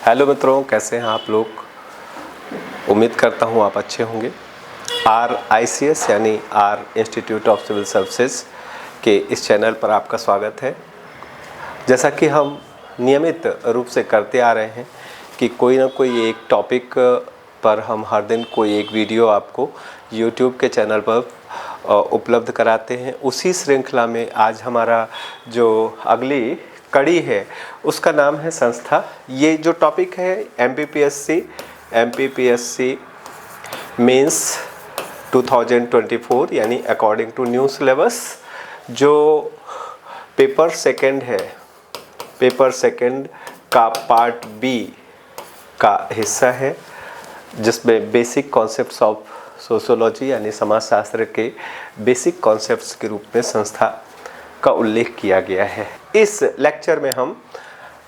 Hello मित्रों, कैसे हैं आप लोग। उम्मीद करता हूं आप अच्छे होंगे। RICS यानी R institute of civil services के इस चैनल पर आपका स्वागत है। जैसा कि हम नियमित रूप से करते आ रहे हैं कि कोई ना कोई एक टॉपिक पर हम हर दिन कोई एक वीडियो आपको YouTube के चैनल पर उपलब्ध कराते हैं। उसी श्रृंखला में आज हमारा जो अगली कड़ी है उसका नाम है संस्था। ये जो टॉपिक है MPPSC मेंस 2024 यानी अकॉर्डिंग टू न्यू सिलेबस, जो पेपर सेकंड है, पेपर सेकंड का पार्ट बी का हिस्सा है, जिसमें बेसिक कॉन्सेप्ट्स ऑफ सोशियोलॉजी यानी समाजशास्त्र के बेसिक कॉन्सेप्ट्स के रूप में संस्था का उल्लेख किया गया है। इस लेक्चर में हम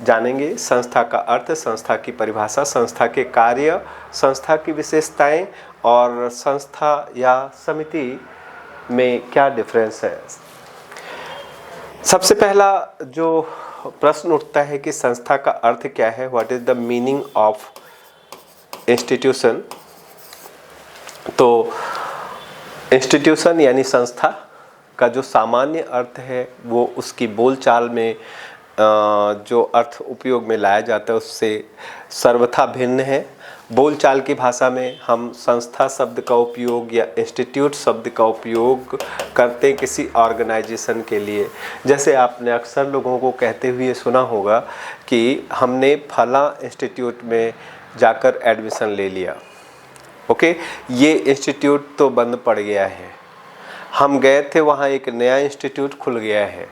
जानेंगे संस्था का अर्थ, संस्था की परिभाषा, संस्था के कार्य, संस्था की विशेषताएं और संस्था या समिति में क्या डिफरेंस है। सबसे पहला जो प्रश्न उठता है कि संस्था का अर्थ क्या है, what is the meaning of institution. तो इंस्टीट्यूशन यानी संस्था का जो सामान्य अर्थ है वो उसकी बोलचाल में जो अर्थ उपयोग में लाया जाता है उससे सर्वथा भिन्न है। बोलचाल की भाषा में हम संस्था शब्द का उपयोग या इंस्टीट्यूट शब्द का उपयोग करते हैं किसी ऑर्गेनाइजेशन के लिए। जैसे आपने अक्सर लोगों को कहते हुए सुना होगा कि हमने फला इंस्टीट्यूट में जाकर एडमिशन ले लिया, ओके, ये इंस्टीट्यूट तो बंद पड़ गया है, हम गए थे वहाँ एक नया इंस्टीट्यूट खुल गया है,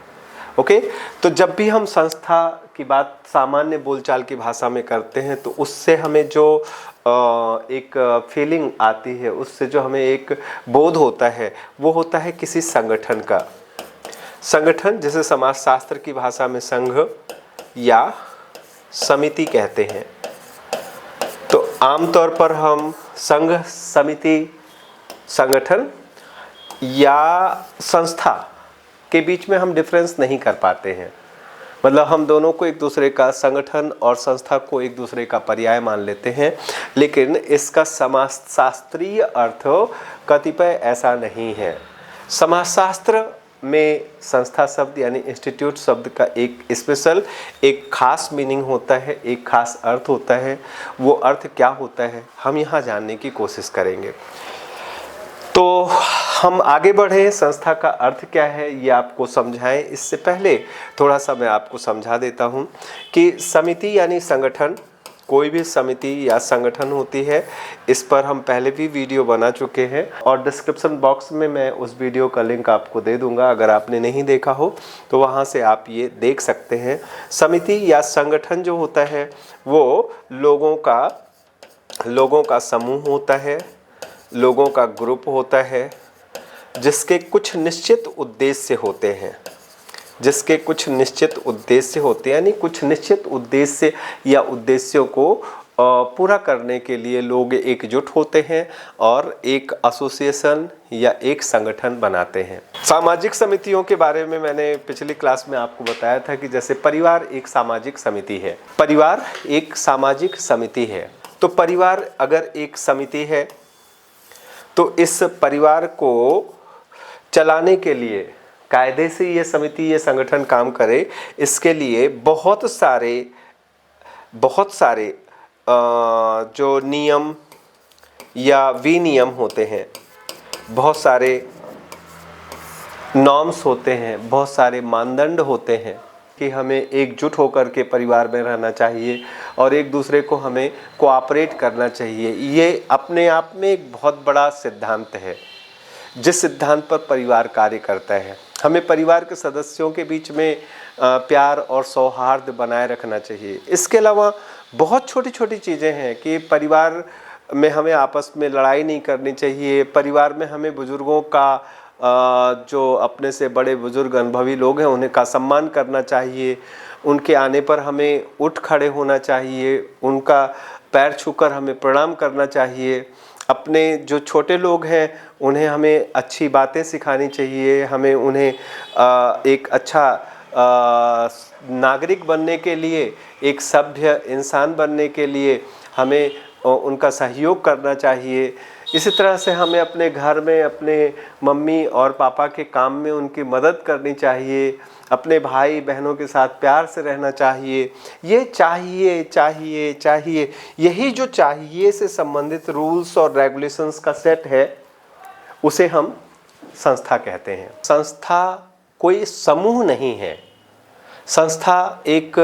ओके। तो जब भी हम संस्था की बात सामान्य बोलचाल की भाषा में करते हैं तो उससे हमें जो एक फीलिंग आती है, उससे जो हमें एक बोध होता है वो होता है किसी संगठन का। संगठन जिसे समाजशास्त्र की भाषा में संघ या समिति कहते हैं। तो आमतौर पर हम संघ, समिति, संगठन या संस्था के बीच में हम डिफरेंस नहीं कर पाते हैं। मतलब हम दोनों को एक दूसरे का, संगठन और संस्था को एक दूसरे का पर्याय मान लेते हैं, लेकिन इसका समाजशास्त्रीय अर्थ कतिपय ऐसा नहीं है। समाजशास्त्र में संस्था शब्द यानी इंस्टीट्यूट शब्द का एक स्पेशल, एक खास मीनिंग होता है, एक खास अर्थ होता है। वो अर्थ क्या होता है हम यहाँ जानने की कोशिश करेंगे। तो हम आगे बढ़े, संस्था का अर्थ क्या है ये आपको समझाएं। इससे पहले थोड़ा सा मैं आपको समझा देता हूँ कि समिति यानी संगठन, कोई भी समिति या संगठन होती है, इस पर हम पहले भी वीडियो बना चुके हैं और डिस्क्रिप्शन बॉक्स में मैं उस वीडियो का लिंक आपको दे दूंगा। अगर आपने नहीं देखा हो तो वहाँ से आप ये देख सकते हैं। समिति या संगठन जो होता है वो लोगों का समूह होता है, लोगों का ग्रुप होता है, जिसके कुछ निश्चित उद्देश्य होते हैं, जिसके कुछ निश्चित उद्देश्य होते हैं, यानी कुछ निश्चित उद्देश्य या उद्देश्यों को पूरा करने के लिए लोग एकजुट होते हैं और एक एसोसिएशन या एक संगठन बनाते हैं। सामाजिक समितियों के बारे में मैंने पिछली क्लास में आपको बताया था कि जैसे परिवार एक सामाजिक समिति है, परिवार एक सामाजिक समिति है। तो परिवार अगर एक समिति है तो इस परिवार को चलाने के लिए, कायदे से ये समिति, ये संगठन काम करे, इसके लिए बहुत सारे जो नियम या विनियम होते हैं, बहुत सारे नॉर्म्स होते हैं, बहुत सारे मानदंड होते हैं कि हमें एकजुट होकर के परिवार में रहना चाहिए और एक दूसरे को हमें कोऑपरेट करना चाहिए। ये अपने आप में एक बहुत बड़ा सिद्धांत है, जिस सिद्धांत पर परिवार कार्य करता है। हमें परिवार के सदस्यों के बीच में प्यार और सौहार्द बनाए रखना चाहिए। इसके अलावा बहुत छोटी छोटी चीज़ें हैं कि परिवार में हमें आपस में लड़ाई नहीं करनी चाहिए। परिवार में हमें बुजुर्गों का, जो अपने से बड़े बुजुर्ग अनुभवी लोग हैं, उन्हें का सम्मान करना चाहिए। उनके आने पर हमें उठ खड़े होना चाहिए, उनका पैर छूकर हमें प्रणाम करना चाहिए। अपने जो छोटे लोग हैं उन्हें हमें अच्छी बातें सिखानी चाहिए, हमें उन्हें एक अच्छा नागरिक बनने के लिए एक सभ्य इंसान बनने के लिए हमें उनका सहयोग करना चाहिए। इसी तरह से हमें अपने घर में अपने मम्मी और पापा के काम में उनकी मदद करनी चाहिए, अपने भाई बहनों के साथ प्यार से रहना चाहिए। ये चाहिए चाहिए चाहिए, यही जो चाहिए से संबंधित रूल्स और रेगुलेशंस का सेट है, उसे हम संस्था कहते हैं। संस्था कोई समूह नहीं है। संस्था एक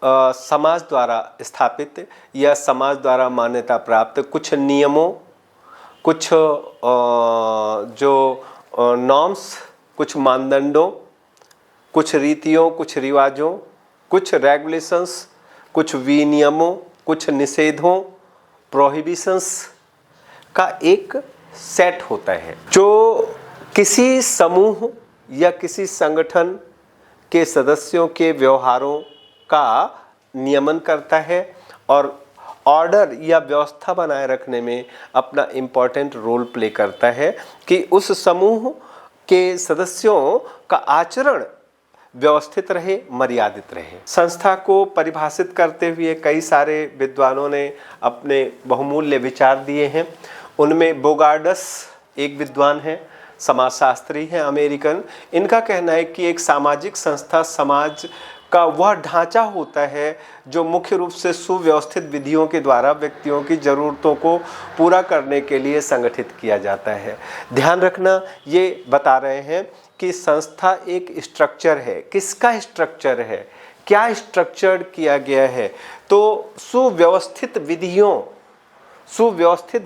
समाज द्वारा स्थापित या समाज द्वारा मान्यता प्राप्त कुछ नियमों, कुछ जो नॉर्म्स, कुछ मानदंडों, कुछ रीतियों, कुछ रिवाजों, कुछ रेगुलेशंस, कुछ विनियमों, कुछ निषेधों, प्रोहिबिशंस का एक सेट होता है जो किसी समूह या किसी संगठन के सदस्यों के व्यवहारों का नियमन करता है और ऑर्डर या व्यवस्था बनाए रखने में अपना इम्पॉर्टेंट रोल प्ले करता है कि उस समूह के सदस्यों का आचरण व्यवस्थित रहे, मर्यादित रहे। संस्था को परिभाषित करते हुए कई सारे विद्वानों ने अपने बहुमूल्य विचार दिए हैं। उनमें बोगार्डस एक विद्वान है, समाजशास्त्री हैं अमेरिकन। इनका कहना है कि एक सामाजिक संस्था समाज का वह ढांचा होता है जो मुख्य रूप से सुव्यवस्थित विधियों के द्वारा व्यक्तियों की ज़रूरतों को पूरा करने के लिए संगठित किया जाता है। ध्यान रखना, ये बता रहे हैं कि संस्था एक स्ट्रक्चर है। किसका स्ट्रक्चर है, क्या स्ट्रक्चर्ड किया गया है? तो सुव्यवस्थित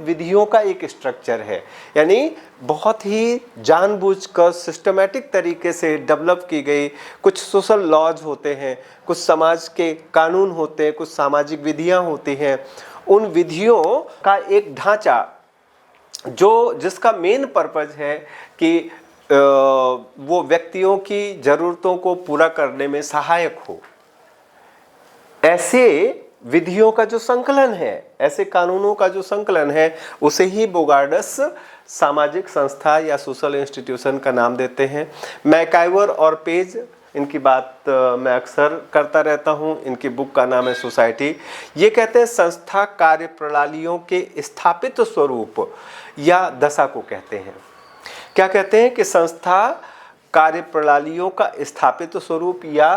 विधियों का एक स्ट्रक्चर है, यानी बहुत ही जानबूझकर सिस्टमैटिक तरीके से डेवलप की गई कुछ सोशल लॉज होते हैं, कुछ समाज के कानून होते हैं, कुछ सामाजिक विधियां होती हैं। उन विधियों का एक ढांचा जिसका मेन पर्पज है कि वो व्यक्तियों की ज़रूरतों को पूरा करने में सहायक हो। ऐसे विधियों का जो संकलन है, ऐसे कानूनों का जो संकलन है, उसे ही बोगार्डस सामाजिक संस्था या सोशल इंस्टीट्यूशन का नाम देते हैं। मैकाइवर और पेज, इनकी बात मैं अक्सर करता रहता हूँ। इनकी बुक का नाम है सोसाइटी। ये कहते हैं संस्था कार्य प्रणालियों के स्थापित स्वरूप या दशा को कहते हैं। क्या कहते हैं कि संस्था कार्य प्रणालियों का स्थापित स्वरूप या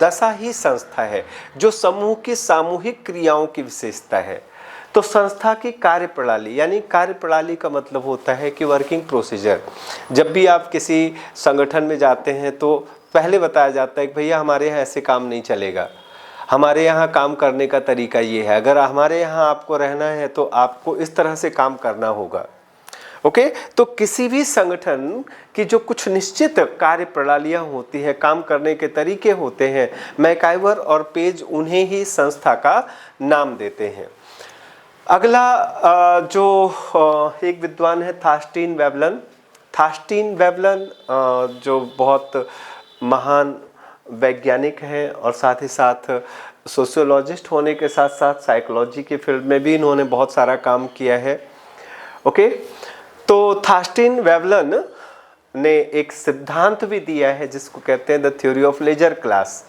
दशा ही संस्था है, जो समूह की सामूहिक क्रियाओं की विशेषता है। तो संस्था की कार्य प्रणाली, यानी कार्य प्रणाली का मतलब होता है कि वर्किंग प्रोसीजर। जब भी आप किसी संगठन में जाते हैं तो पहले बताया जाता है कि भैया हमारे यहाँ ऐसे काम नहीं चलेगा, हमारे यहाँ काम करने का तरीका ये है, अगर हमारे यहाँ आपको रहना है तो आपको इस तरह से काम करना होगा। ओके, तो किसी भी संगठन की जो कुछ निश्चित कार्य प्रणालियाँ होती है, काम करने के तरीके होते हैं, मैकाइवर और पेज उन्हें ही संस्था का नाम देते हैं। अगला जो एक विद्वान है थास्टीन वेवलन, जो बहुत महान वैज्ञानिक हैं और साथ ही साथ सोशियोलॉजिस्ट होने के साथ साथ साइकोलॉजी के फील्ड में भी इन्होंने बहुत सारा काम किया है। ओके, तो थास्टीन वेवलन ने एक सिद्धांत भी दिया है जिसको कहते हैं the theory of leisure class,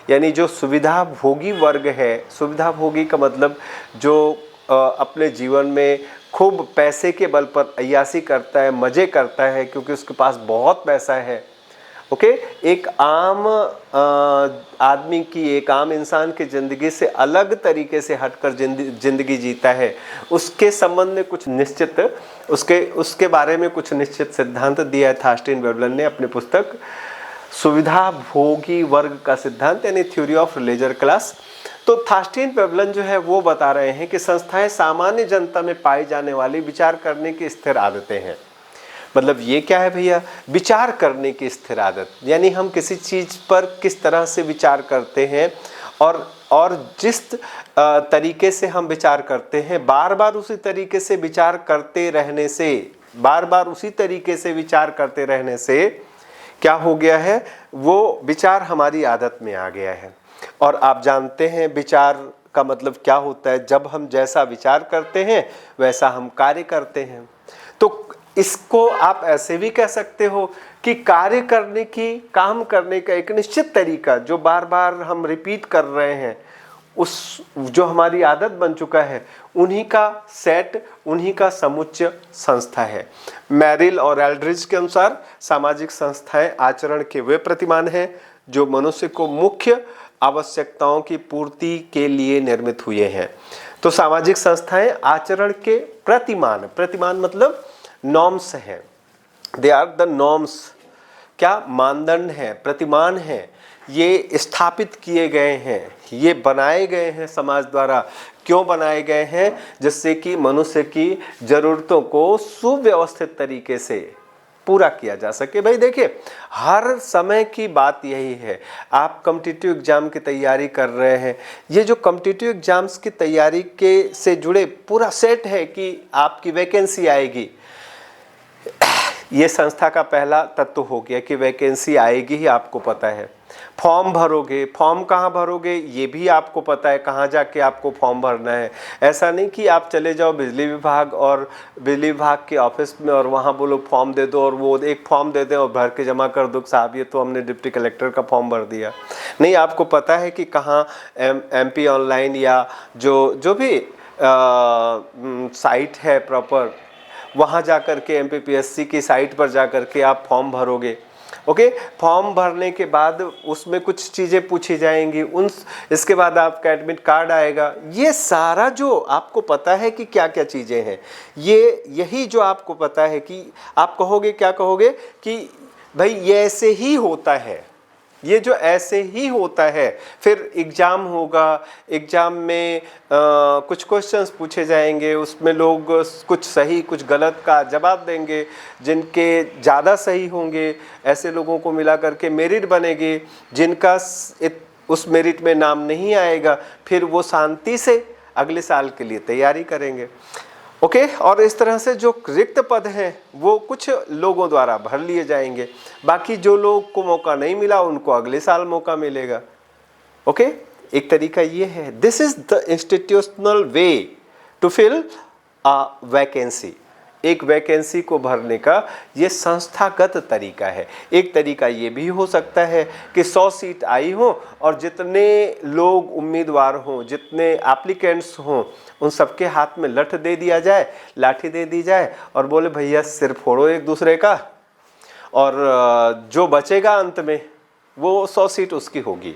यानी जो सुविधा भोगी वर्ग है। सुविधा भोगी का मतलब जो अपने जीवन में खूब पैसे के बल पर अय्यासी करता है, मज़े करता है क्योंकि उसके पास बहुत पैसा है। ओके, एक आम आदमी की, एक आम इंसान की ज़िंदगी से अलग तरीके से हटकर ज़िंदगी जीता है, उसके संबंध में कुछ निश्चित उसके बारे में कुछ निश्चित सिद्धांत दिया है थास्टीन वेवलन ने अपनी पुस्तक सुविधा भोगी वर्ग का सिद्धांत, यानी थ्योरी ऑफ लेजर क्लास। तो थास्टीन वेवलन जो है वो बता रहे हैं कि संस्थाएं सामान्य जनता में पाई जाने वाली विचार करने की स्थिर आदतें हैं। मतलब ये क्या है भैया, विचार करने की स्थिर आदत, यानी हम किसी चीज़ पर किस तरह से विचार करते हैं और जिस तरीके से हम विचार करते हैं, बार बार उसी तरीके से विचार करते रहने से क्या हो गया है, वो विचार हमारी आदत में आ गया है। और आप जानते हैं विचार का मतलब क्या होता है, जब हम जैसा विचार करते हैं वैसा हम कार्य करते हैं। तो इसको आप ऐसे भी कह सकते हो कि कार्य करने की, काम करने का एक निश्चित तरीका जो बार बार हम रिपीट कर रहे हैं, उस जो हमारी आदत बन चुका है उन्हीं का सेट, उन्हीं का समुच्चय संस्था है। मैरिल और एल्ड्रिज के अनुसार सामाजिक संस्थाएं आचरण के वे प्रतिमान हैं जो मनुष्य को मुख्य आवश्यकताओं की पूर्ति के लिए निर्मित हुए हैं। तो सामाजिक संस्थाएं आचरण के प्रतिमान, प्रतिमान मतलब नॉर्म्स हैं, दे आर द नॉर्म्स, क्या मानदंड हैं, प्रतिमान हैं, ये स्थापित किए गए हैं, ये बनाए गए हैं समाज द्वारा। क्यों बनाए गए हैं? जिससे कि मनुष्य की जरूरतों को सुव्यवस्थित तरीके से पूरा किया जा सके। भाई देखिए, हर समय की बात यही है, आप कॉम्पिटिटिव एग्जाम की तैयारी कर रहे हैं, ये जो कॉम्पिटिटिव एग्जाम्स की तैयारी के से जुड़े पूरा सेट है कि आपकी वैकेंसी आएगी, ये संस्था का पहला तत्व हो गया कि वैकेंसी आएगी ही आपको पता है। फॉर्म भरोगे, फॉर्म कहाँ भरोगे ये भी आपको पता है, कहाँ जाके आपको फॉर्म भरना है। ऐसा नहीं कि आप चले जाओ बिजली विभाग और बिजली विभाग के ऑफिस में और वहाँ बोलो फॉर्म दे दो और वो एक फॉर्म दे दें और भर के जमा कर दो, साहब ये तो हमने डिप्टी कलेक्टर का फॉर्म भर दिया। नहीं, आपको पता है कि कहाँ MP ऑनलाइन या जो भी साइट है प्रॉपर, वहाँ जा कर के MPPSC की साइट पर जा कर के आप फॉर्म भरोगे। ओके, फॉर्म भरने के बाद उसमें कुछ चीज़ें पूछी जाएंगी, इसके बाद आपका एडमिट कार्ड आएगा। ये सारा जो आपको पता है कि क्या क्या चीज़ें हैं, यही जो आपको पता है कि आप कहोगे, क्या कहोगे कि भाई ये ऐसे ही होता है, ये जो ऐसे ही होता है। फिर एग्ज़ाम होगा, एग्ज़ाम में कुछ क्वेश्चंस पूछे जाएंगे, उसमें लोग कुछ सही कुछ गलत का जवाब देंगे, जिनके ज़्यादा सही होंगे ऐसे लोगों को मिला करके मेरिट बनेगी, जिनका उस मेरिट में नाम नहीं आएगा फिर वो शांति से अगले साल के लिए तैयारी करेंगे। ओके, और इस तरह से जो रिक्त पद हैं वो कुछ लोगों द्वारा भर लिए जाएंगे, बाकी जो लोग को मौका नहीं मिला उनको अगले साल मौका मिलेगा। ओके, एक तरीका ये है, this is the institutional way to fill a vacancy. एक वैकेंसी को भरने का ये संस्थागत तरीका है। एक तरीका ये भी हो सकता है कि 100 सीट आई हो और जितने लोग उम्मीदवार हों, जितने एप्लीकेंट्स हों, उन सबके हाथ में लठ दे दिया जाए, लाठी दे दी जाए और बोले भैया सिर फोड़ो एक दूसरे का, और जो बचेगा अंत में वो 100 सीट उसकी होगी।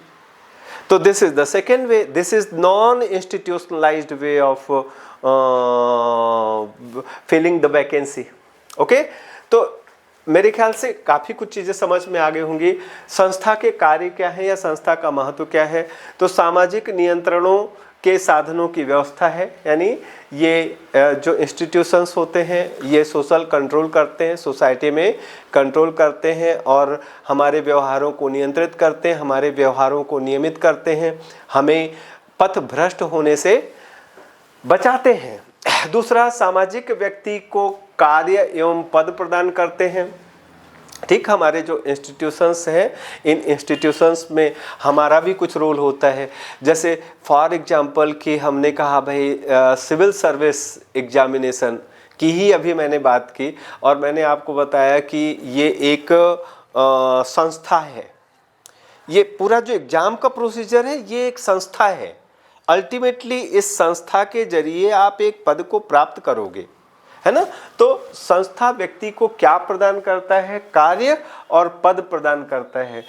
तो this is the second way, this is non institutionalised way of filling the vacancy. Okay, तो मेरे ख्याल से काफ़ी कुछ चीज़ें समझ में आ गई होंगी। संस्था के कार्य क्या है या संस्था का महत्व क्या है? तो सामाजिक नियंत्रणों के साधनों की व्यवस्था है, यानी ये जो इंस्टीट्यूशंस होते हैं ये सोशल कंट्रोल करते हैं, सोसाइटी में कंट्रोल करते हैं और हमारे व्यवहारों को नियंत्रित करते हैं, हमारे व्यवहारों को नियमित करते हैं, हमें पथ भ्रष्ट होने से बचाते हैं। दूसरा, सामाजिक व्यक्ति को कार्य एवं पद प्रदान करते हैं। ठीक, हमारे जो इंस्टीट्यूशंस हैं, इन इंस्टीट्यूशंस में हमारा भी कुछ रोल होता है। जैसे फॉर एग्जांपल कि हमने कहा भाई सिविल सर्विस एग्जामिनेशन की ही अभी मैंने बात की और मैंने आपको बताया कि ये एक संस्था है। ये पूरा जो एग्ज़ाम का प्रोसीजर है ये एक संस्था है। अल्टीमेटली इस संस्था के जरिए आप एक पद को प्राप्त करोगे, है ना। तो संस्था व्यक्ति को क्या प्रदान करता है? कार्य और पद प्रदान करता है।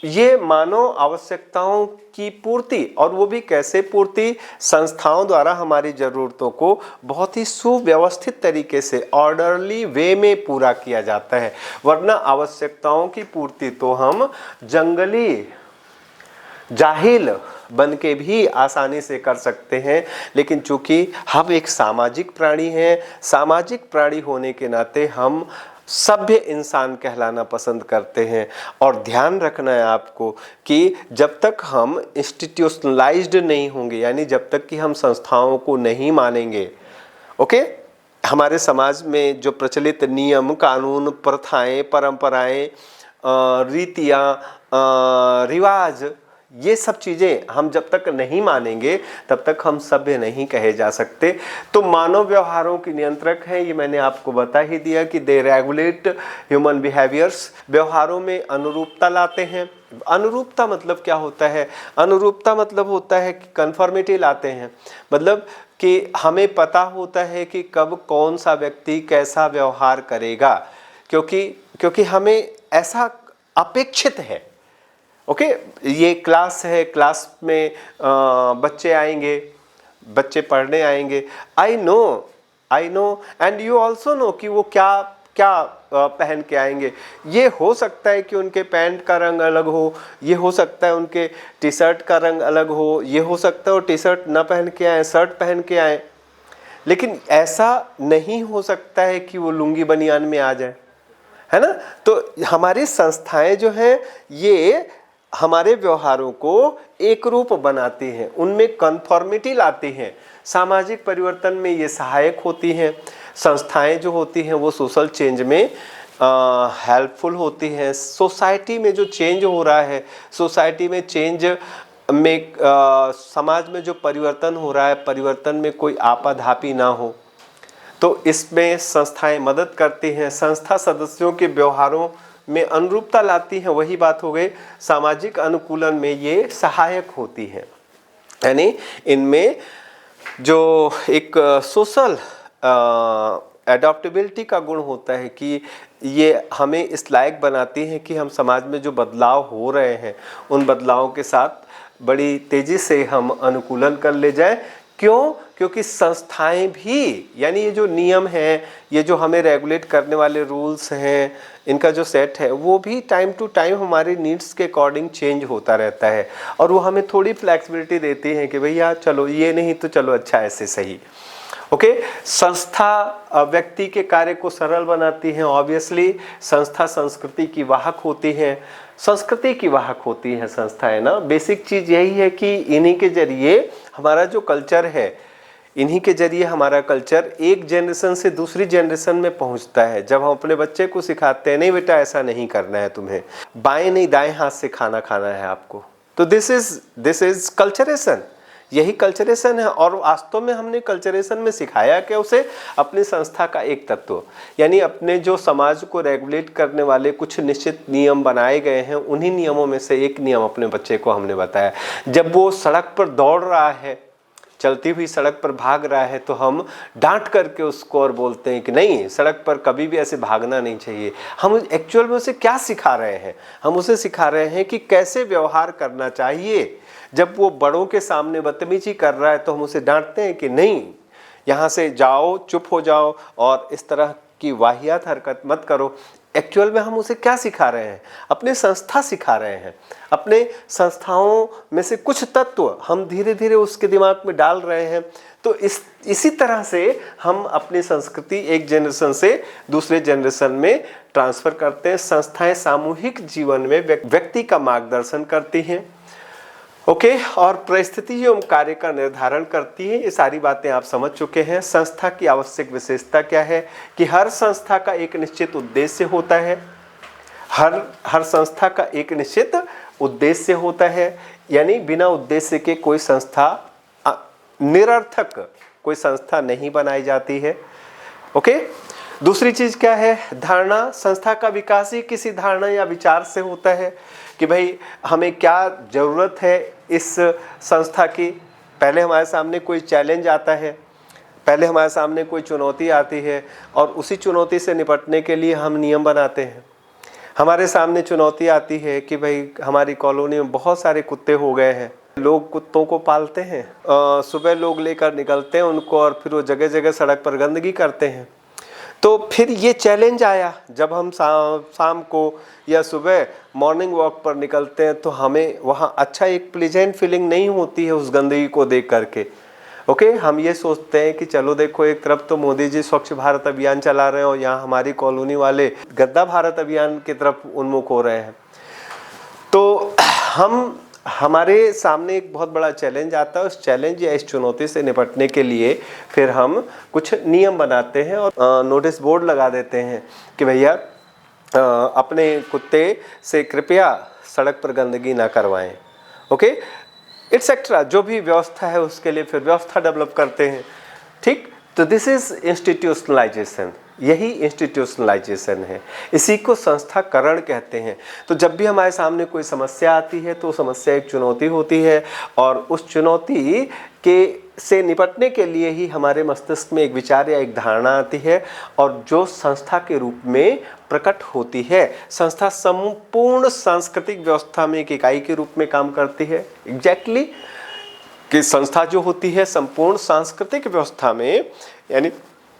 ये मानव आवश्यकताओं की पूर्ति, और वो भी कैसे पूर्ति? संस्थाओं द्वारा हमारी ज़रूरतों को बहुत ही सुव्यवस्थित तरीके से ऑर्डरली वे में पूरा किया जाता है। वरना आवश्यकताओं की पूर्ति तो हम जंगली जाहिल बन के भी आसानी से कर सकते हैं, लेकिन चूंकि हम एक सामाजिक प्राणी हैं, सामाजिक प्राणी होने के नाते हम सभ्य इंसान कहलाना पसंद करते हैं। और ध्यान रखना है आपको कि जब तक हम इंस्टीट्यूशनलाइज्ड नहीं होंगे, यानी जब तक कि हम संस्थाओं को नहीं मानेंगे, ओके, हमारे समाज में जो प्रचलित नियम कानून, प्रथाएं, परंपराएं, रीतियाँ, रिवाज, ये सब चीज़ें हम जब तक नहीं मानेंगे तब तक हम सभ्य नहीं कहे जा सकते। तो मानव व्यवहारों की नियंत्रक हैं, ये मैंने आपको बता ही दिया कि दे रेगुलेट ह्यूमन बिहेवियर्स, व्यवहारों में अनुरूपता लाते हैं, अनुरूपता मतलब क्या होता है? अनुरूपता मतलब होता है कि कन्फर्मिटी लाते हैं, मतलब कि हमें पता होता है कि कब कौन सा व्यक्ति कैसा व्यवहार करेगा, क्योंकि हमें ऐसा अपेक्षित है। ओके, ये क्लास है, क्लास में बच्चे आएंगे, बच्चे पढ़ने आएंगे, I know and you also know कि वो क्या क्या पहन के आएंगे। ये हो सकता है कि उनके पैंट का रंग अलग हो, ये हो सकता है उनके टी शर्ट का रंग अलग हो, ये हो सकता है वो टी शर्ट ना पहन के आए, शर्ट पहन के आए, लेकिन ऐसा नहीं हो सकता है कि वो लुंगी बनियान में आ जाए, है ना। तो हमारी संस्थाएं जो हैं ये हमारे व्यवहारों को एक रूप बनाती हैं, उनमें कन्फॉर्मिटी लाती हैं, सामाजिक परिवर्तन में ये सहायक होती हैं। संस्थाएं जो होती हैं वो सोशल चेंज में हेल्पफुल होती हैं। सोसाइटी में जो चेंज हो रहा है, सोसाइटी में चेंज में समाज में जो परिवर्तन हो रहा है, परिवर्तन में कोई आपाधापी ना हो, तो इसमें संस्थाएं मदद करती हैं। संस्था सदस्यों के व्यवहारों में अनुरूपता लाती हैं, वही बात हो गई, सामाजिक अनुकूलन में ये सहायक होती हैं। यानी इनमें जो एक सोशल एडॉप्टेबिलिटी का गुण होता है कि ये हमें इस लायक बनाती हैं कि हम समाज में जो बदलाव हो रहे हैं उन बदलावों के साथ बड़ी तेज़ी से हम अनुकूलन कर ले जाएं। क्यों? क्योंकि संस्थाएं भी, यानी ये जो नियम हैं, ये जो हमें रेगुलेट करने वाले रूल्स हैं, इनका जो सेट है वो भी टाइम टू टाइम हमारी नीड्स के अकॉर्डिंग चेंज होता रहता है, और वो हमें थोड़ी फ्लेक्सिबिलिटी देती हैं कि भैया चलो ये नहीं तो चलो अच्छा ऐसे सही। ओके, संस्था व्यक्ति के कार्य को सरल बनाती है। ऑब्वियसली संस्था संस्कृति की वाहक होती है, संस्कृति की वाहक होती है संस्थाएं ना। बेसिक चीज़ यही है कि इन्हीं के जरिए हमारा जो कल्चर है, इन्हीं के जरिए हमारा कल्चर एक जनरेशन से दूसरी जनरेशन में पहुंचता है। जब हम अपने बच्चे को सिखाते हैं, नहीं बेटा ऐसा नहीं करना है, तुम्हें बाएं नहीं दाएं हाथ से खाना खाना है आपको, तो दिस इज कल्चरेशन, यही कल्चरेशन है। और वास्तव में हमने कल्चरेशन में सिखाया क्या उसे? अपनी संस्था का एक तत्व, यानी अपने जो समाज को रेगुलेट करने वाले कुछ निश्चित नियम बनाए गए हैं, उन्हीं नियमों में से एक नियम अपने बच्चे को हमने बताया। जब वो सड़क पर दौड़ रहा है, चलती हुई सड़क पर भाग रहा है, तो हम डांट करके उसको और बोलते हैं कि नहीं, सड़क पर कभी भी ऐसे भागना नहीं चाहिए। हम एक्चुअल में उसे क्या सिखा रहे हैं? हम उसे सिखा रहे हैं कि कैसे व्यवहार करना चाहिए। जब वो बड़ों के सामने बदतमीजी कर रहा है तो हम उसे डांटते हैं कि नहीं, यहाँ से जाओ, चुप हो जाओ और इस तरह की वाहियात हरकत मत करो। एक्चुअल में हम उसे क्या सिखा रहे हैं? अपने संस्था सिखा रहे हैं, अपने संस्थाओं में से कुछ तत्व हम धीरे धीरे उसके दिमाग में डाल रहे हैं। तो इसी तरह से हम अपनी संस्कृति एक जनरेशन से दूसरे जनरेशन में ट्रांसफ़र करते हैं। संस्थाएं सामूहिक जीवन में व्यक्ति का मार्गदर्शन करती हैं, ओके, और परिस्थिति एवं कार्य का निर्धारण करती है। ये सारी बातें आप समझ चुके हैं। संस्था की आवश्यक विशेषता क्या है कि हर संस्था का एक निश्चित उद्देश्य होता है। हर संस्था का एक निश्चित उद्देश्य होता है, यानी बिना उद्देश्य के कोई संस्था, निरर्थक कोई संस्था नहीं बनाई जाती है। ओके, दूसरी चीज क्या है? धारणा। संस्था का विकास ही किसी धारणा या विचार से होता है कि भाई हमें क्या जरूरत है इस संस्था की। पहले हमारे सामने कोई चैलेंज आता है, पहले हमारे सामने कोई चुनौती आती है, और उसी चुनौती से निपटने के लिए हम नियम बनाते हैं। हमारे सामने चुनौती आती है कि भाई हमारी कॉलोनी में बहुत सारे कुत्ते हो गए हैं, लोग कुत्तों को पालते हैं, सुबह लोग लेकर निकलते हैं उनको और फिर वो जगह जगह सड़क पर गंदगी करते हैं। तो फिर ये चैलेंज आया, जब हम शाम को या सुबह मॉर्निंग वॉक पर निकलते हैं तो हमें वहाँ अच्छा एक प्लेजेंट फीलिंग नहीं होती है उस गंदगी को देख करके। ओके, हम ये सोचते हैं कि चलो देखो, एक तरफ तो मोदी जी स्वच्छ भारत अभियान चला रहे हैं और यहाँ हमारी कॉलोनी वाले गद्दा भारत अभियान की तरफ उन्मुख हो रहे हैं। तो हमारे सामने एक बहुत बड़ा चैलेंज आता है। उस चैलेंज या इस चुनौती से निपटने के लिए फिर हम कुछ नियम बनाते हैं और नोटिस बोर्ड लगा देते हैं कि भैया अपने कुत्ते से कृपया सड़क पर गंदगी ना करवाएं। ओके, एटसेट्रा जो भी व्यवस्था है उसके लिए फिर व्यवस्था डेवलप करते हैं। ठीक, तो दिस इज इंस्टीट्यूशनलाइजेशन, यही इंस्टीट्यूशनलाइजेशन है, इसी को संस्थाकरण कहते हैं। तो जब भी हमारे सामने कोई समस्या आती है तो समस्या एक चुनौती होती है, और उस चुनौती के से निपटने के लिए ही हमारे मस्तिष्क में एक विचार या एक धारणा आती है, और जो संस्था के रूप में प्रकट होती है। संस्था संपूर्ण सांस्कृतिक व्यवस्था में एक इकाई के रूप में काम करती है। एग्जैक्टली कि संस्था जो होती है संपूर्ण सांस्कृतिक व्यवस्था में, यानी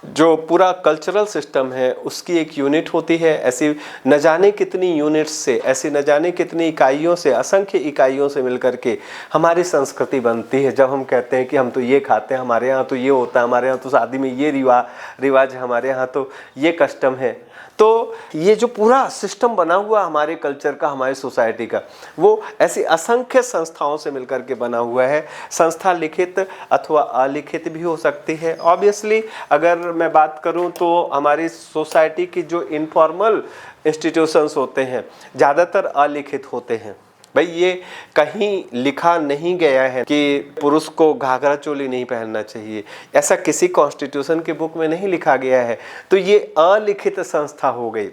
जो पूरा कल्चरल सिस्टम है उसकी एक यूनिट होती है। ऐसी न जाने कितनी यूनिट्स से, ऐसी न जाने कितनी इकाइयों से, असंख्य इकाइयों से मिलकर के हमारी संस्कृति बनती है। जब हम कहते हैं कि हम तो ये खाते हैं, हमारे यहाँ तो ये होता है, हमारे यहाँ तो शादी में ये रिवाज है, हमारे यहाँ तो ये कस्टम है, तो ये जो पूरा सिस्टम बना हुआ हमारे कल्चर का, हमारी सोसाइटी का, वो ऐसी असंख्य संस्थाओं से मिलकर के बना हुआ है। संस्था लिखित अथवा अलिखित भी हो सकती है। ऑब्वियसली अगर मैं बात करूं तो हमारी सोसाइटी की जो इनफॉर्मल इंस्टीट्यूशंस होते हैं ज़्यादातर अलिखित होते हैं। भाई ये कहीं लिखा नहीं गया है कि पुरुष को घाघरा चोली नहीं पहनना चाहिए, ऐसा किसी कॉन्स्टिट्यूशन के बुक में नहीं लिखा गया है। तो ये अलिखित संस्था हो गई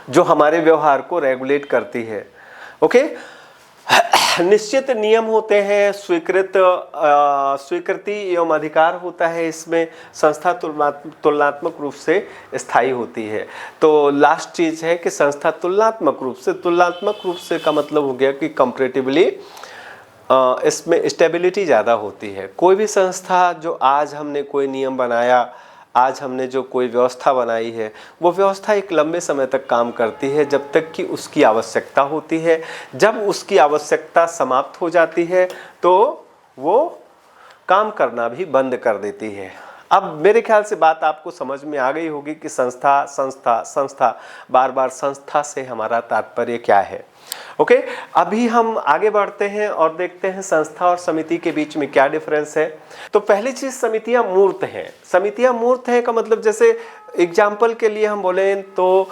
जो हमारे व्यवहार को रेगुलेट करती है। ओके, निश्चित नियम होते हैं, स्वीकृति एवं अधिकार होता है। इसमें संस्था तुलनात्मक रूप से स्थायी होती है। तो लास्ट चीज है कि संस्था तुलनात्मक रूप से का मतलब हो गया कि कंपैरेटिवली इसमें स्टेबिलिटी ज़्यादा होती है। कोई भी संस्था जो आज हमने कोई नियम बनाया, आज हमने जो कोई व्यवस्था बनाई है, वो व्यवस्था एक लंबे समय तक काम करती है जब तक कि उसकी आवश्यकता होती है। जब उसकी आवश्यकता समाप्त हो जाती है तो वो काम करना भी बंद कर देती है। अब मेरे ख्याल से बात आपको समझ में आ गई होगी कि संस्था, बार बार संस्था से हमारा तात्पर्य क्या है। ओके, अभी हम आगे बढ़ते हैं और देखते हैं संस्था और समिति के बीच में क्या डिफरेंस है। तो पहली चीज, समितियां मूर्त हैं। समितियां मूर्त हैं का मतलब, जैसे एग्जाम्पल के लिए हम बोलें तो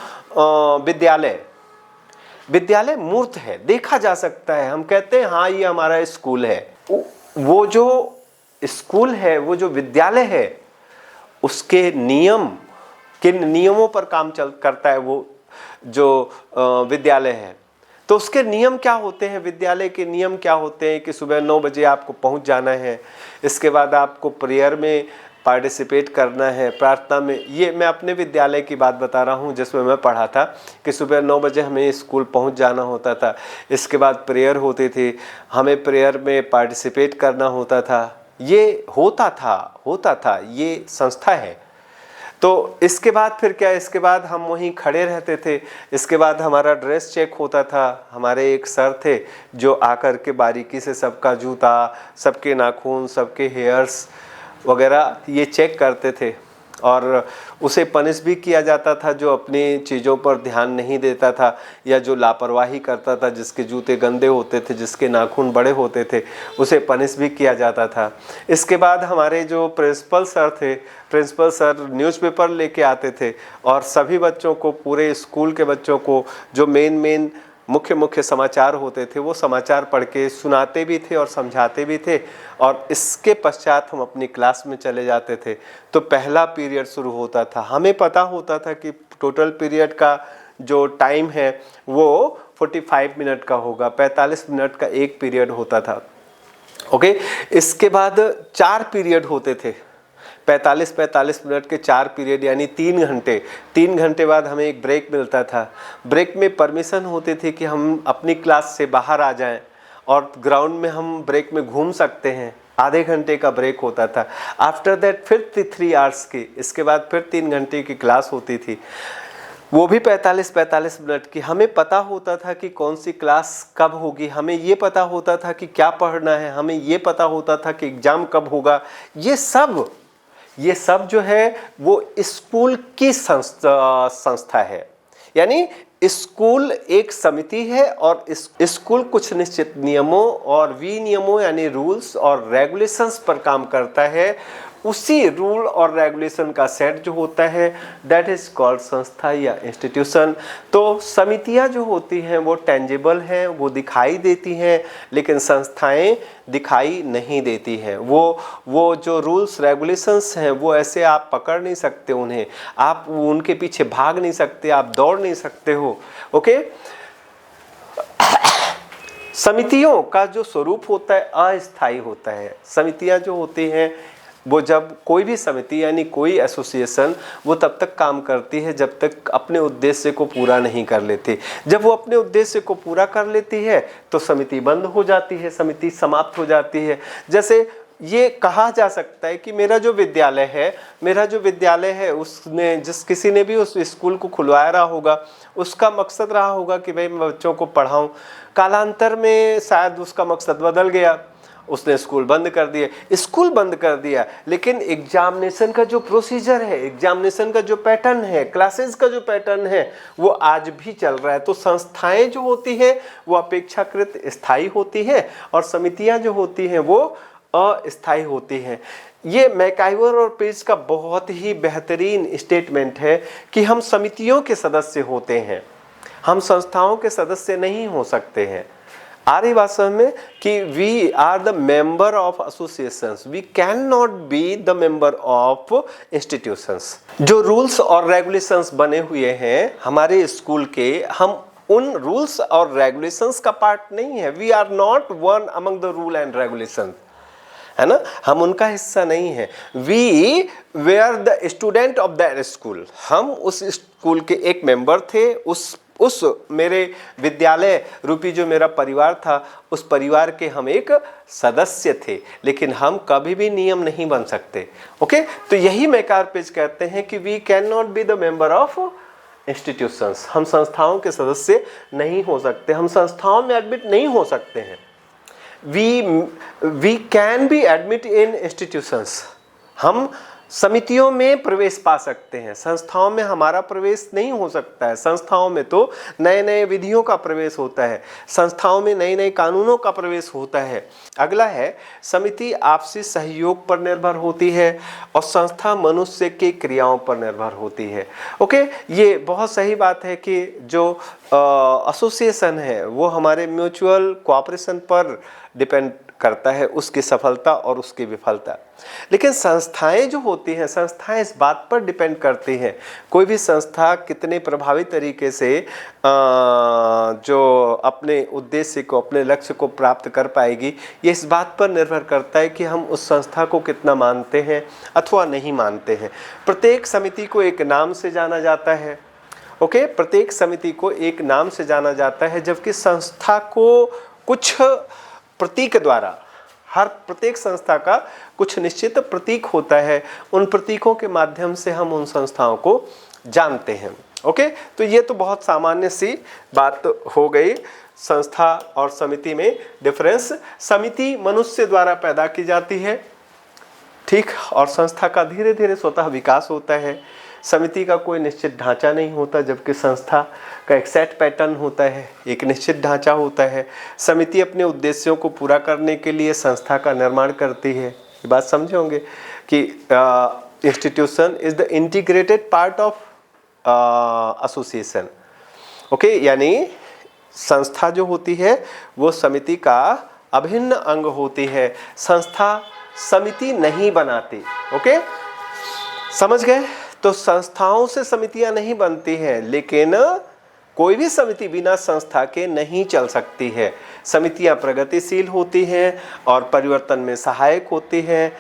विद्यालय मूर्त है, देखा जा सकता है। हम कहते हैं हाँ ये हमारा स्कूल है। वो जो स्कूल है, वो जो विद्यालय है, उसके नियम, किन नियमों पर काम करता है वो जो विद्यालय है, तो उसके नियम क्या होते हैं। विद्यालय के नियम क्या होते हैं कि सुबह 9 बजे आपको पहुंच जाना है, इसके बाद आपको प्रेयर में पार्टिसिपेट करना है, प्रार्थना में। ये मैं अपने विद्यालय की बात बता रहा हूँ जिसमें मैं पढ़ा था कि सुबह 9 बजे हमें स्कूल पहुँच जाना होता था। इसके बाद प्रेयर होती थी, हमें प्रेयर में पार्टिसिपेट करना होता था। ये होता था, ये संस्था है। तो इसके बाद फिर क्या, इसके बाद हम वहीं खड़े रहते थे। इसके बाद हमारा ड्रेस चेक होता था। हमारे एक सर थे जो आकर के बारीकी से सबका जूता, सबके नाखून, सबके हेयर्स वगैरह ये चेक करते थे, और उसे पनिश भी किया जाता था जो अपनी चीज़ों पर ध्यान नहीं देता था या जो लापरवाही करता था, जिसके जूते गंदे होते थे, जिसके नाखून बड़े होते थे, उसे पनिश भी किया जाता था। इसके बाद हमारे जो प्रिंसिपल सर न्यूज़पेपर लेके आते थे और सभी बच्चों को, पूरे स्कूल के बच्चों को जो मेन मुख्य समाचार होते थे वो समाचार पढ़ के सुनाते भी थे और समझाते भी थे। और इसके पश्चात हम अपनी क्लास में चले जाते थे। तो पहला पीरियड शुरू होता था। हमें पता होता था कि टोटल पीरियड का जो टाइम है वो 45 मिनट का होगा, 45 मिनट का एक पीरियड होता था। ओके, इसके बाद 4 पीरियड होते थे, 45 मिनट के 4 पीरियड, यानी 3 घंटे। 3 घंटे बाद हमें एक ब्रेक मिलता था। ब्रेक में परमिशन होती थी कि हम अपनी क्लास से बाहर आ जाएं और ग्राउंड में हम ब्रेक में घूम सकते हैं। आधे घंटे का ब्रेक होता था। आफ्टर दैट फिर 3 आवर्स की, इसके बाद फिर 3 घंटे की क्लास होती थी, वो भी 45 मिनट की। हमें पता होता था कि कौन सी क्लास कब होगी, हमें ये पता होता था कि क्या पढ़ना है, हमें ये पता होता था कि एग्ज़ाम कब होगा। ये सब जो है वो स्कूल की संस्था है। यानी स्कूल एक समिति है और स्कूल कुछ निश्चित नियमों और विनियमों यानी रूल्स और रेगुलेशंस पर काम करता है। उसी रूल और रेगुलेशन का सेट जो होता है दैट इज कॉल्ड संस्था या इंस्टीट्यूशन। तो समितियां जो होती हैं वो टेंजिबल हैं, वो दिखाई देती हैं, लेकिन संस्थाएं दिखाई नहीं देती हैं। वो जो रूल्स रेगुलेशंस हैं वो ऐसे आप पकड़ नहीं सकते उन्हें, आप उनके पीछे भाग नहीं सकते, आप दौड़ नहीं सकते हो। ओके, समितियों का जो स्वरूप होता है अस्थायी होता है। समितियां जो होती हैं वो जब कोई भी समिति यानी कोई एसोसिएशन वो तब तक काम करती है जब तक अपने उद्देश्य को पूरा नहीं कर लेती। जब वो अपने उद्देश्य को पूरा कर लेती है तो समिति बंद हो जाती है, समिति समाप्त हो जाती है। जैसे ये कहा जा सकता है कि मेरा जो विद्यालय है उसने किसी ने भी उस स्कूल को खुलवाया रहा होगा, उसका मकसद रहा होगा कि भाई मैं बच्चों को पढ़ाऊं। कालांतर में शायद उसका मकसद बदल गया, उसने स्कूल बंद कर दिया, लेकिन एग्जामिनेशन का जो प्रोसीजर है, एग्जामिनेशन का जो पैटर्न है, क्लासेस का जो पैटर्न है वो आज भी चल रहा है। तो संस्थाएं जो होती हैं वो अपेक्षाकृत स्थायी होती हैं और समितियां जो होती हैं वो अस्थायी होती हैं। ये मैकाइवर और पेज का बहुत ही बेहतरीन स्टेटमेंट है कि हम समितियों के सदस्य होते हैं, हम संस्थाओं के सदस्य नहीं हो सकते हैं। आ रही बात समझ में कि we are the member of associations, we can not be the member of institutions. जो रूल्स और रेगुलेशंस बने हुए हैं हमारे स्कूल के, हम उन रूल्स और रेगुलेशंस का पार्ट नहीं है। We are not one among the rule and regulation, है ना, हम उनका हिस्सा नहीं है। We were the student of that school, हम उस स्कूल के एक मेंबर थे, उस मेरे विद्यालय रूपी जो मेरा परिवार था उस परिवार के हम एक सदस्य थे, लेकिन हम कभी भी नियम नहीं बन सकते। ओके, तो यही मैकार पेज कहते हैं कि we can not be the member of institutions, हम संस्थाओं के सदस्य नहीं हो सकते, हम संस्थाओं में एडमिट नहीं हो सकते हैं। we can be admit in institutions, हम समितियों में प्रवेश पा सकते हैं, संस्थाओं में हमारा प्रवेश नहीं हो सकता है। संस्थाओं में तो नए नए विधियों का प्रवेश होता है, संस्थाओं में नए नए कानूनों का प्रवेश होता है। अगला है समिति आपसी सहयोग पर निर्भर होती है और संस्था मनुष्य की क्रियाओं पर निर्भर होती है। ओके, ये बहुत सही बात है कि जो एसोसिएशन है वो हमारे म्यूचुअल कोऑपरेशन पर डिपेंड करता है, उसकी सफलता और उसकी विफलता। लेकिन संस्थाएं जो होती हैं, संस्थाएं इस बात पर डिपेंड करती हैं, कोई भी संस्था कितने प्रभावी तरीके से जो अपने उद्देश्य को, अपने लक्ष्य को प्राप्त कर पाएगी, ये इस बात पर निर्भर करता है कि हम उस संस्था को कितना मानते हैं अथवा नहीं मानते हैं। प्रत्येक समिति को एक नाम से जाना जाता है। ओके, प्रत्येक समिति को एक नाम से जाना जाता है, जबकि संस्था को कुछ प्रतीक द्वारा, हर प्रत्येक संस्था का कुछ निश्चित प्रतीक होता है, उन प्रतीकों के माध्यम से हम उन संस्थाओं को जानते हैं। ओके, तो ये तो बहुत सामान्य सी बात हो गई संस्था और समिति में डिफरेंस। समिति मनुष्य द्वारा पैदा की जाती है, ठीक, और संस्था का धीरे धीरे स्वतः विकास होता है। समिति का कोई निश्चित ढांचा नहीं होता, जबकि संस्था का एक सेट पैटर्न होता है, एक निश्चित ढांचा होता है। समिति अपने उद्देश्यों को पूरा करने के लिए संस्था का निर्माण करती है। ये बात समझे होंगे कि institution is the integrated part of association. Okay, यानी संस्था जो होती है वो समिति का अभिन्न अंग होती है, संस्था समिति नहीं बनाती। ओके, समझ गए? तो संस्थाओं से समितियां नहीं बनती हैं, लेकिन कोई भी समिति बिना संस्था के नहीं चल सकती है। समितियां प्रगतिशील होती हैं और परिवर्तन में सहायक होती हैं।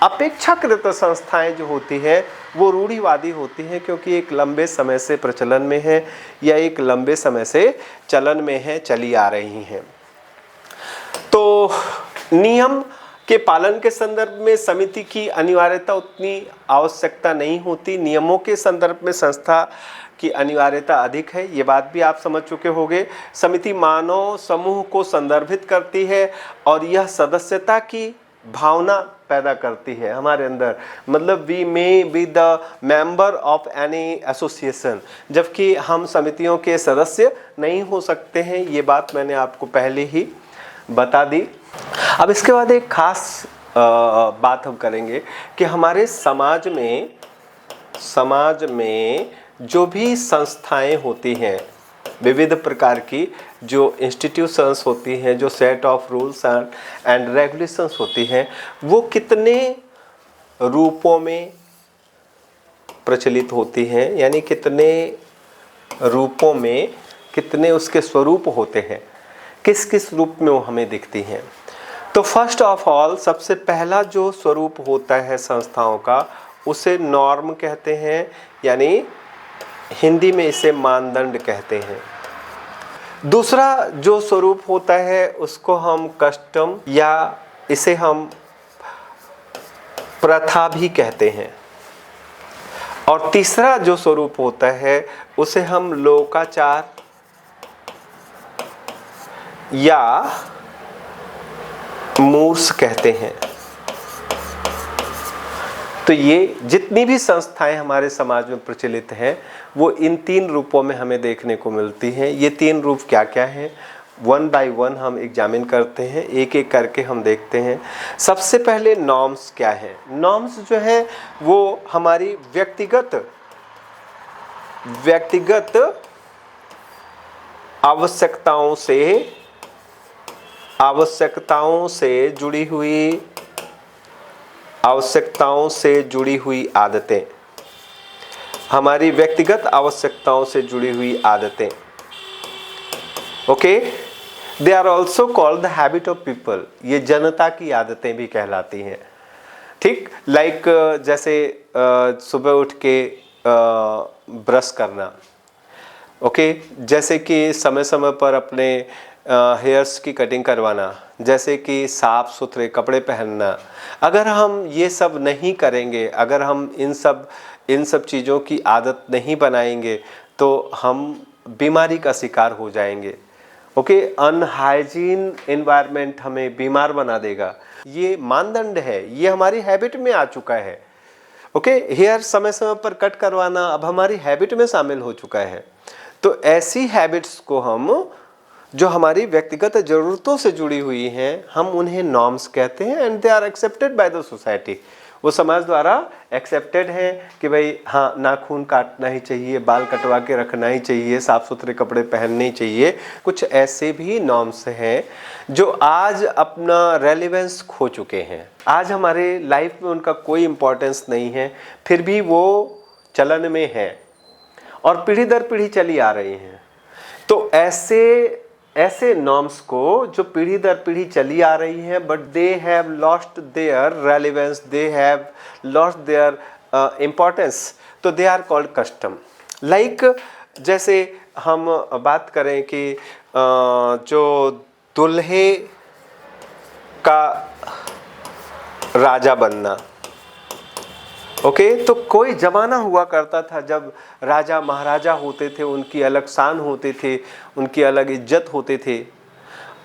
अपेक्षाकृत संस्थाएं जो होती हैं वो रूढ़िवादी होती हैं, क्योंकि एक लंबे समय से प्रचलन में है या एक लंबे समय से चलन में है, चली आ रही हैं। तो नियम के पालन के संदर्भ में समिति की अनिवार्यता उतनी आवश्यकता नहीं होती, नियमों के संदर्भ में संस्था की अनिवार्यता अधिक है। ये बात भी आप समझ चुके होंगे। समिति मानव समूह को संदर्भित करती है और यह सदस्यता की भावना पैदा करती है हमारे अंदर, मतलब we may be the member of any association, जबकि हम समितियों के सदस्य नहीं हो सकते हैं। ये बात मैंने आपको पहले ही बता दी। अब इसके बाद एक खास बात हम करेंगे कि हमारे समाज में जो भी संस्थाएं होती हैं, विविध प्रकार की जो इंस्टीट्यूशंस होती हैं, जो set of rules and regulations होती हैं, वो कितने रूपों में प्रचलित होती हैं, यानी कितने रूपों में, कितने उसके स्वरूप होते हैं, किस किस रूप में वो हमें दिखती हैं। तो फर्स्ट ऑफ ऑल सबसे पहला जो स्वरूप होता है संस्थाओं का, उसे नॉर्म कहते हैं, यानी हिंदी में इसे मानदंड कहते हैं। दूसरा जो स्वरूप होता है उसको हम कस्टम या इसे हम प्रथा भी कहते हैं। और तीसरा जो स्वरूप होता है उसे हम लोकाचार या मूर्स कहते हैं। तो ये जितनी भी संस्थाएं हमारे समाज में प्रचलित हैं वो इन तीन रूपों में हमें देखने को मिलती हैं। ये तीन रूप क्या क्या हैं, वन बाय वन हम एग्जामिन करते हैं, एक एक करके हम देखते हैं। सबसे पहले नॉर्म्स क्या है। नॉर्म्स जो है वो हमारी व्यक्तिगत आवश्यकताओं से जुड़ी हुई आदतें, हमारी व्यक्तिगत आवश्यकताओं से जुड़ी हुई आदतें। Okay, they are also called the habit of people. ये जनता की आदतें भी कहलाती हैं। ठीक, लाइक जैसे सुबह उठ के ब्रश करना, ओके, जैसे कि समय समय पर अपने हेयर्स की कटिंग करवाना, जैसे कि साफ सुथरे कपड़े पहनना। अगर हम ये सब नहीं करेंगे, अगर हम इन सब चीज़ों की आदत नहीं बनाएंगे तो हम बीमारी का शिकार हो जाएंगे। ओके, अनहाइजीन एनवायरनमेंट हमें बीमार बना देगा। ये मानदंड है, ये हमारी हैबिट में आ चुका है। ओके, हेयर समय समय पर कट करवाना अब हमारी हैबिट में शामिल हो चुका है। तो ऐसी हैबिट्स को हम, जो हमारी व्यक्तिगत ज़रूरतों से जुड़ी हुई हैं, हम उन्हें नॉर्म्स कहते हैं and they are accepted by the society. वो समाज द्वारा एक्सेप्टेड है कि भाई हाँ, नाखून काटना ही चाहिए, बाल कटवा के रखना ही चाहिए, साफ़ सुथरे कपड़े पहनने ही चाहिए। कुछ ऐसे भी नॉर्म्स हैं जो आज अपना रेलेवेंस खो चुके हैं। आज हमारे लाइफ में उनका कोई इम्पोर्टेंस नहीं है, फिर भी वो चलन में है और पीढ़ी दर पीढ़ी चली आ रही हैं। तो ऐसे नॉर्म्स को जो पीढ़ी दर पीढ़ी चली आ रही हैं, but they have lost their relevance, they have lost their importance, तो they are called custom. Like जैसे हम बात करें कि जो दुल्हे का राजा बनना, ओके, तो कोई जमाना हुआ करता था जब राजा महाराजा होते थे, उनकी अलग शान होते थे, उनकी अलग इज्जत होते थे।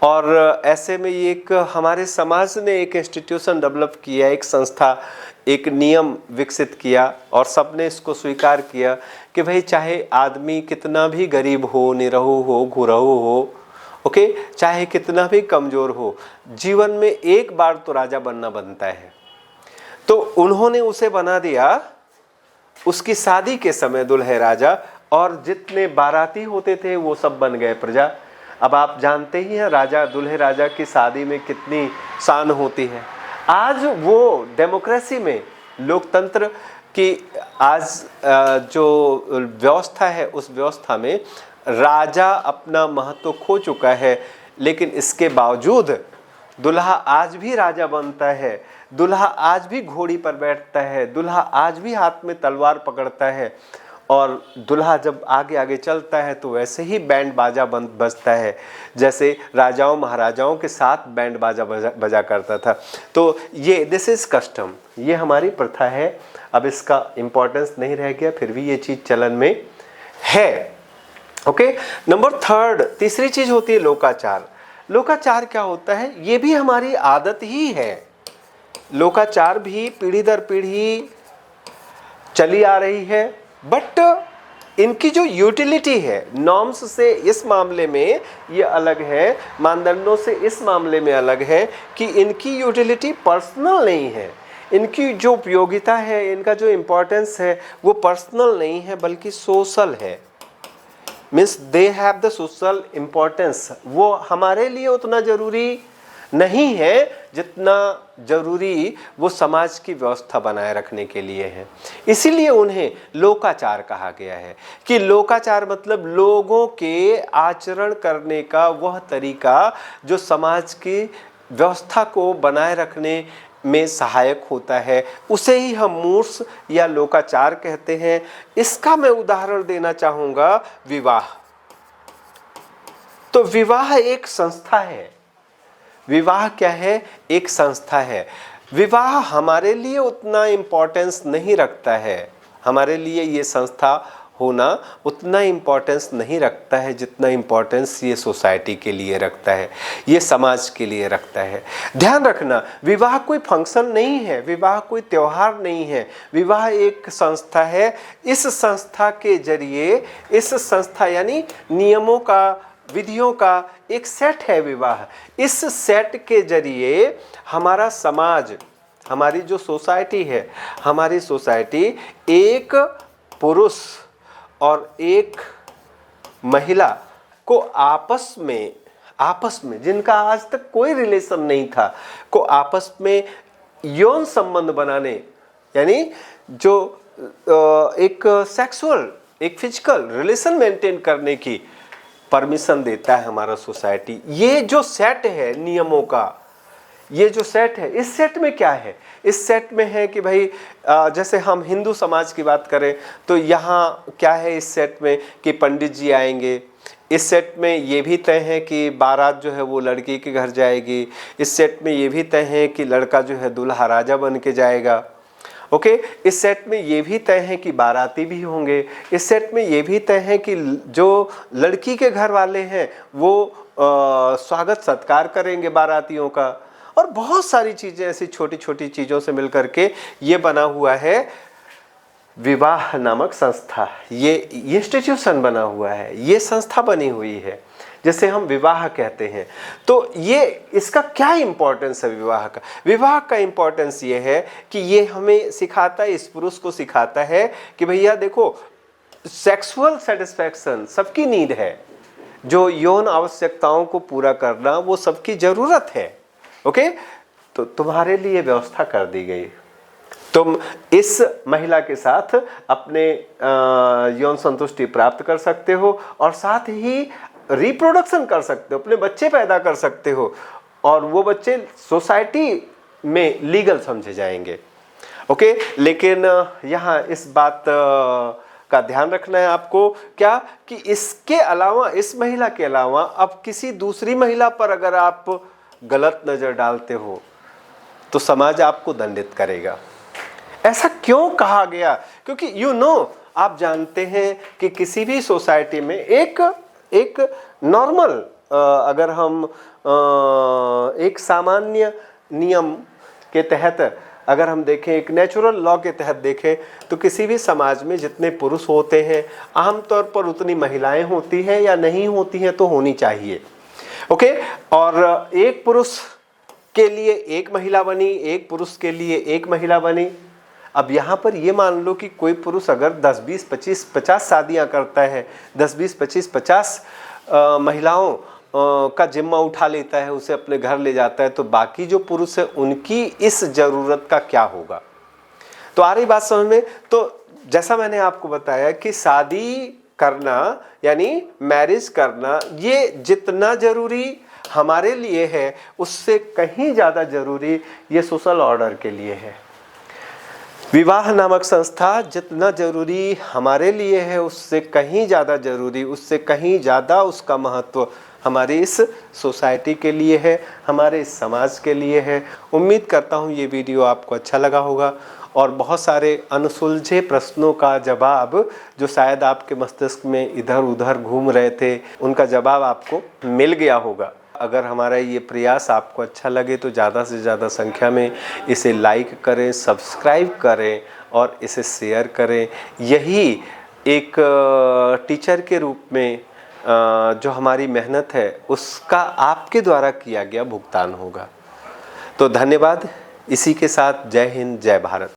और ऐसे में ये एक हमारे समाज ने एक इंस्टीट्यूशन डेवलप किया, एक संस्था, एक नियम विकसित किया और सबने इसको स्वीकार किया कि भाई चाहे आदमी कितना भी गरीब हो, निरहु हो, घुरहु हो, ओके, चाहे कितना भी कमज़ोर हो, जीवन में एक बार तो राजा बनना बनता है। तो उन्होंने उसे बना दिया उसकी शादी के समय दुल्हे राजा, और जितने बाराती होते थे वो सब बन गए प्रजा। अब आप जानते ही हैं राजा, दुल्हे राजा की शादी में कितनी शान होती है। आज वो डेमोक्रेसी में, लोकतंत्र की आज जो व्यवस्था है, उस व्यवस्था में राजा अपना महत्व खो चुका है, लेकिन इसके बावजूद दुल्हा आज भी राजा बनता है, दुल्हा आज भी घोड़ी पर बैठता है, दुल्हा आज भी हाथ में तलवार पकड़ता है, और दुल्हा जब आगे आगे चलता है तो वैसे ही बैंड बाजा बजता है जैसे राजाओं महाराजाओं के साथ बैंड बाजा बजा करता था। तो ये दिस इज़ कस्टम, ये हमारी प्रथा है। अब इसका इम्पोर्टेंस नहीं रह गया, फिर भी ये चीज़ चलन में है। ओके, नंबर थर्ड, तीसरी चीज़ होती है लोकाचार। लोकाचार क्या होता है? ये भी हमारी आदत ही है। लोकाचार भी पीढ़ी दर पीढ़ी चली आ रही है, बट इनकी जो यूटिलिटी है नॉर्म्स से इस मामले में ये अलग है, मानदंडों से इस मामले में अलग है कि इनकी यूटिलिटी पर्सनल नहीं है, इनकी जो उपयोगिता है, इनका जो इम्पोर्टेंस है वो पर्सनल नहीं है बल्कि सोशल है। Means they have the social importance. वो हमारे लिए उतना ज़रूरी नहीं है जितना जरूरी वो समाज की व्यवस्था बनाए रखने के लिए है। इसीलिए उन्हें लोकाचार कहा गया है कि लोकाचार मतलब लोगों के आचरण करने का वह तरीका जो समाज की व्यवस्था को बनाए रखने में सहायक होता है, उसे ही हम मूर्स या लोकाचार कहते हैं। इसका मैं उदाहरण देना चाहूँगा विवाह। तो विवाह एक संस्था है। विवाह क्या है? एक संस्था है। विवाह हमारे लिए उतना इम्पोर्टेंस नहीं रखता है, हमारे लिए ये संस्था होना उतना इम्पोर्टेंस नहीं रखता है जितना इम्पोर्टेंस ये सोसाइटी के लिए रखता है, ये समाज के लिए रखता है। ध्यान रखना, विवाह कोई फंक्शन नहीं है, विवाह कोई त्यौहार नहीं है, विवाह एक संस्था है। इस संस्था के जरिए, इस संस्था यानी नियमों का, विधियों का एक सेट है विवाह। इस सेट के जरिए हमारा समाज, हमारी जो सोसाइटी है, हमारी सोसाइटी एक पुरुष और एक महिला को आपस में जिनका आज तक कोई रिलेशन नहीं था, को आपस में यौन संबंध बनाने, यानी जो एक सेक्सुअल, एक फिजिकल रिलेशन मेंटेन करने की परमिशन देता है हमारा सोसाइटी। ये जो सेट है नियमों का, ये जो सेट है, इस सेट में क्या है? इस सेट में है कि भाई जैसे हम हिंदू समाज की बात करें तो यहाँ क्या है इस सेट में कि पंडित जी आएंगे। इस सेट में ये भी तय है कि बारात जो है वो लड़की के घर जाएगी। इस सेट में ये भी तय है कि लड़का जो है दूल्हा राजा बन के जाएगा। ओके, इस सेट में ये भी तय है कि बाराती भी होंगे। इस सेट में ये भी तय है कि जो लड़की के घर वाले हैं वो स्वागत सत्कार करेंगे बारातियों का। और बहुत सारी चीज़ें ऐसी छोटी छोटी चीज़ों से मिलकर के ये बना हुआ है विवाह नामक संस्था। ये इंस्टीट्यूशन बना हुआ है, ये संस्था बनी हुई है जिसे हम विवाह कहते हैं। तो ये इसका क्या इम्पोर्टेंस है विवाह का? विवाह का इम्पोर्टेंस ये है कि ये हमें सिखाता है, इस पुरुष को सिखाता है कि भैया देखो, सेक्सुअल सेटिस्फैक्शन सबकी नीड है, जो यौन आवश्यकताओं को पूरा करना वो सबकी ज़रूरत है। ओके, तो तुम्हारे लिए व्यवस्था कर दी गई, तुम इस महिला के साथ अपने यौन संतुष्टि प्राप्त कर सकते हो और साथ ही रिप्रोडक्शन कर सकते हो, अपने बच्चे पैदा कर सकते हो और वो बच्चे सोसाइटी में लीगल समझे जाएंगे। ओके, लेकिन यहाँ इस बात का ध्यान रखना है आपको क्या कि इसके अलावा, इस महिला के अलावा अब किसी दूसरी महिला पर अगर आप गलत नज़र डालते हो तो समाज आपको दंडित करेगा। ऐसा क्यों कहा गया? क्योंकि आप जानते हैं कि किसी भी सोसाइटी में एक नॉर्मल, अगर हम एक सामान्य नियम के तहत अगर हम देखें, एक नेचुरल लॉ के तहत देखें, तो किसी भी समाज में जितने पुरुष होते हैं आमतौर पर उतनी महिलाएं होती हैं या नहीं होती हैं तो होनी चाहिए। ओके, और एक पुरुष के लिए एक महिला बनी, एक पुरुष के लिए एक महिला बनी। अब यहाँ पर ये मान लो कि कोई पुरुष अगर 10, 20, 25, 50 शादियाँ करता है, 10, 20, 25, 50 महिलाओं का जिम्मा उठा लेता है, उसे अपने घर ले जाता है, तो बाकी जो पुरुष है उनकी इस ज़रूरत का क्या होगा? तो आ रही बात समझ में? तो जैसा मैंने आपको बताया कि शादी करना यानी मैरिज करना ये जितना ज़रूरी हमारे लिए है उससे कहीं ज़्यादा ज़रूरी ये सोशल ऑर्डर के लिए है। विवाह नामक संस्था जितना ज़रूरी हमारे लिए है उससे कहीं ज़्यादा ज़रूरी, उससे कहीं ज़्यादा उसका महत्व हमारी इस सोसाइटी के लिए है, हमारे इस समाज के लिए है। उम्मीद करता हूँ ये वीडियो आपको अच्छा लगा होगा और बहुत सारे अनसुलझे प्रश्नों का जवाब जो शायद आपके मस्तिष्क में इधर उधर घूम रहे थे, उनका जवाब आपको मिल गया होगा। अगर हमारा ये प्रयास आपको अच्छा लगे तो ज़्यादा से ज़्यादा संख्या में इसे लाइक करें, सब्सक्राइब करें और इसे शेयर करें। यही एक टीचर के रूप में जो हमारी मेहनत है उसका आपके द्वारा किया गया भुगतान होगा। तो धन्यवाद। इसी के साथ जय हिंद, जय भारत।